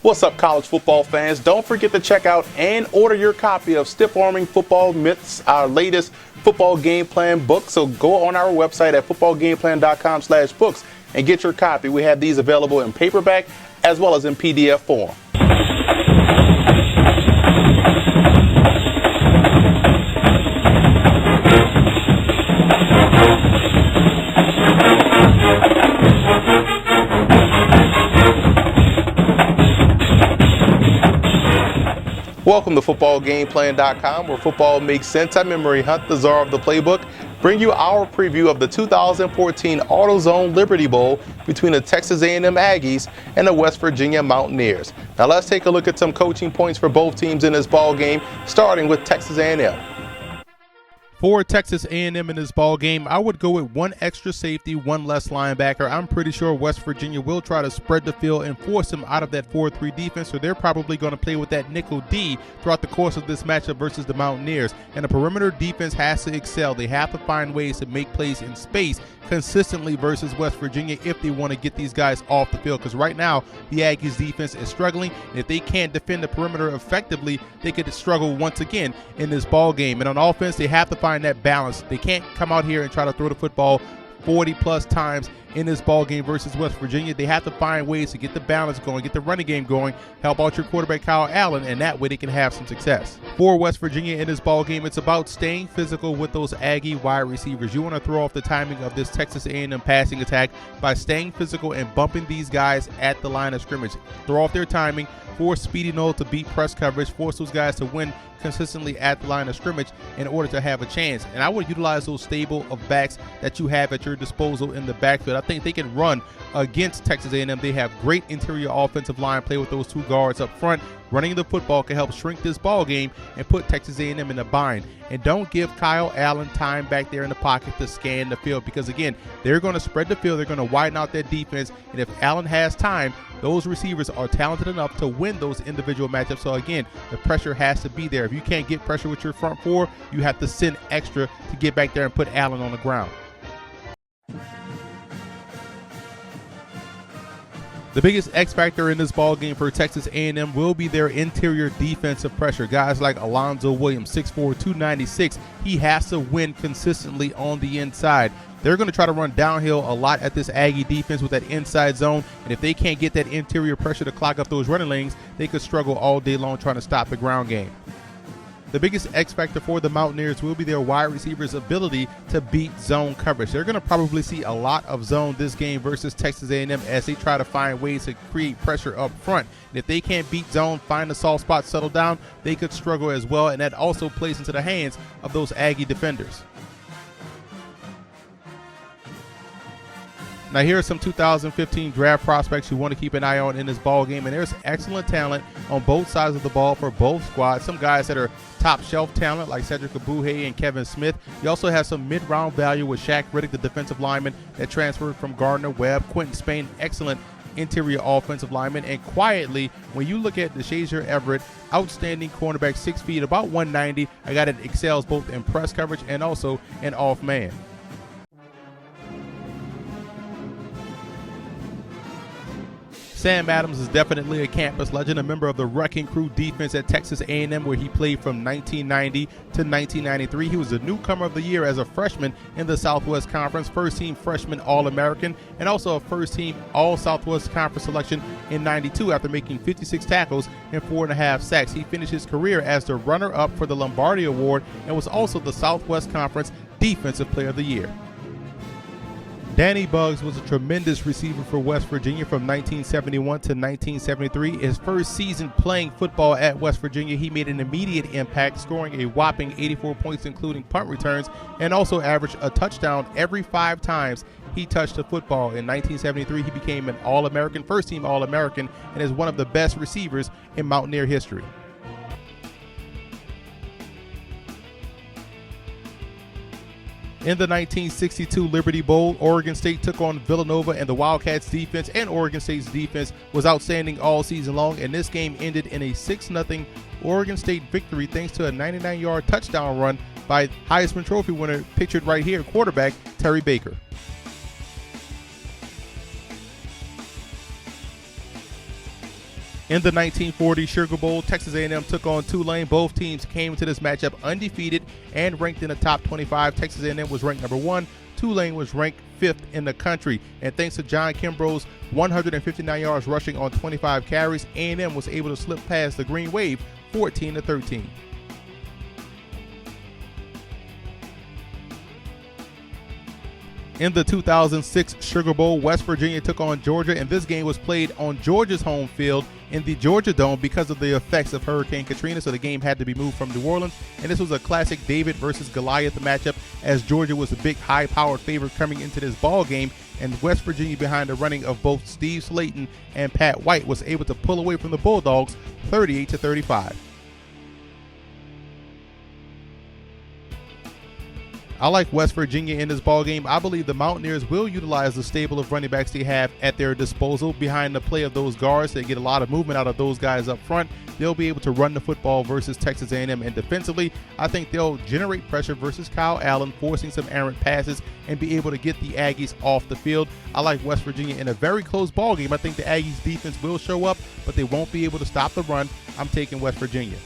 What's up, college football fans? Don't forget to check out and order your copy of Stiff Arming Football Myths, our latest football game plan book. So go on our website at footballgameplan.com/books and get your copy. We have these available in paperback as well as in PDF form. Welcome to footballgameplan.com, where football makes sense. I'm Emery Hunt, the czar of the playbook, bring you our preview of the 2014 AutoZone Liberty Bowl between the Texas A&M Aggies and the West Virginia Mountaineers. Now let's take a look at some coaching points for both teams in this ball game, starting with Texas A&M. For Texas A&M in this ball game, I would go with one extra safety, one less linebacker. I'm pretty sure West Virginia will try to spread the field and force them out of that 4-3 defense, so they're probably going to play with that nickel D throughout the course of this matchup versus the Mountaineers. And the perimeter defense has to excel. They have to find ways to make plays in space consistently versus West Virginia if they want to get these guys off the field, because right now the Aggies defense is struggling, and if they can't defend the perimeter effectively, they could struggle once again in this ball game. And on offense, they have to find that balance. They can't come out here and try to throw the football 40 plus times in this ball game versus West Virginia. They have to find ways to get the balance going, get the running game going, help out your quarterback Kyle Allen, and that way they can have some success. For West Virginia in this ball game, it's about staying physical with those Aggie wide receivers. You want to throw off the timing of this Texas A&M passing attack by staying physical and bumping these guys at the line of scrimmage. Throw off their timing, force Speedy Noel to beat press coverage, force those guys to win consistently at the line of scrimmage in order to have a chance. And I would utilize those stable of backs that you have at your disposal in the backfield. I think they can run against Texas A&M. They have great interior offensive line play with those two guards up front. Running the football can help shrink this ball game and put Texas A&M in a bind. And don't give Kyle Allen time back there in the pocket to scan the field, because again, they're going to spread the field, they're going to widen out their defense, and if Allen has time, those receivers are talented enough to win those individual matchups. So again, the pressure has to be there. If you can't get pressure with your front four, you have to send extra to get back there and put Allen on the ground. The biggest X factor in this ball game for Texas A&M will be their interior defensive pressure. Guys like Alonzo Williams, 6'4", 296, he has to win consistently on the inside. They're going to try to run downhill a lot at this Aggie defense with that inside zone, and if they can't get that interior pressure to clog up those running lanes, they could struggle all day long trying to stop the ground game. The biggest X factor for the Mountaineers will be their wide receivers' ability to beat zone coverage. They're going to probably see a lot of zone this game versus Texas A&M as they try to find ways to create pressure up front. And if they can't beat zone, find the soft spot, settle down, they could struggle as well, and that also plays into the hands of those Aggie defenders. Now here are some 2015 draft prospects you want to keep an eye on in this ball game, and there's excellent talent on both sides of the ball for both squads. Some guys that are top shelf talent like Cedric Abuhe and Kevin Smith. You also have some mid-round value with Shaq Riddick, the defensive lineman that transferred from Gardner-Webb. Quentin Spain, excellent interior offensive lineman. And quietly, when you look at DeShazier Everett, outstanding cornerback, 6 feet, about 190. A guy that excels both in press coverage and also in off man. Sam Adams is definitely a campus legend, a member of the Wrecking Crew defense at Texas A&M, where he played from 1990 to 1993. He was the newcomer of the year as a freshman in the Southwest Conference, first-team freshman All-American, and also a first-team All-Southwest Conference selection in 92 after making 56 tackles and 4.5 sacks. He finished his career as the runner-up for the Lombardi Award and was also the Southwest Conference Defensive Player of the Year. Danny Buggs was a tremendous receiver for West Virginia from 1971 to 1973. His first season playing football at West Virginia, he made an immediate impact, scoring a whopping 84 points, including punt returns, and also averaged a touchdown every 5 times he touched the football. In 1973, he became an All-American, first-team All-American, and is one of the best receivers in Mountaineer history. In the 1962 Liberty Bowl, Oregon State took on Villanova, and the Wildcats defense and Oregon State's defense was outstanding all season long, and this game ended in a 6-0 Oregon State victory thanks to a 99-yard touchdown run by Heisman Trophy winner, pictured right here, quarterback Terry Baker. In the 1940 Sugar Bowl, Texas A&M took on Tulane. Both teams came into this matchup undefeated and ranked in the top 25. Texas A&M was ranked number 1. Tulane was ranked 5th in the country. And thanks to John Kimbrough's 159 yards rushing on 25 carries, A&M was able to slip past the Green Wave 14-13. In the 2006 Sugar Bowl, West Virginia took on Georgia, and this game was played on Georgia's home field in the Georgia Dome because of the effects of Hurricane Katrina, so the game had to be moved from New Orleans. And this was a classic David versus Goliath matchup, as Georgia was a big, high-powered favorite coming into this ball game, and West Virginia, behind the running of both Steve Slayton and Pat White, was able to pull away from the Bulldogs 38-35. I like West Virginia in this ball game. I believe the Mountaineers will utilize the stable of running backs they have at their disposal. Behind the play of those guards, they get a lot of movement out of those guys up front. They'll be able to run the football versus Texas A&M. And defensively, I think they'll generate pressure versus Kyle Allen, forcing some errant passes and be able to get the Aggies off the field. I like West Virginia in a very close ball game. I think the Aggies defense will show up, but they won't be able to stop the run. I'm taking West Virginia.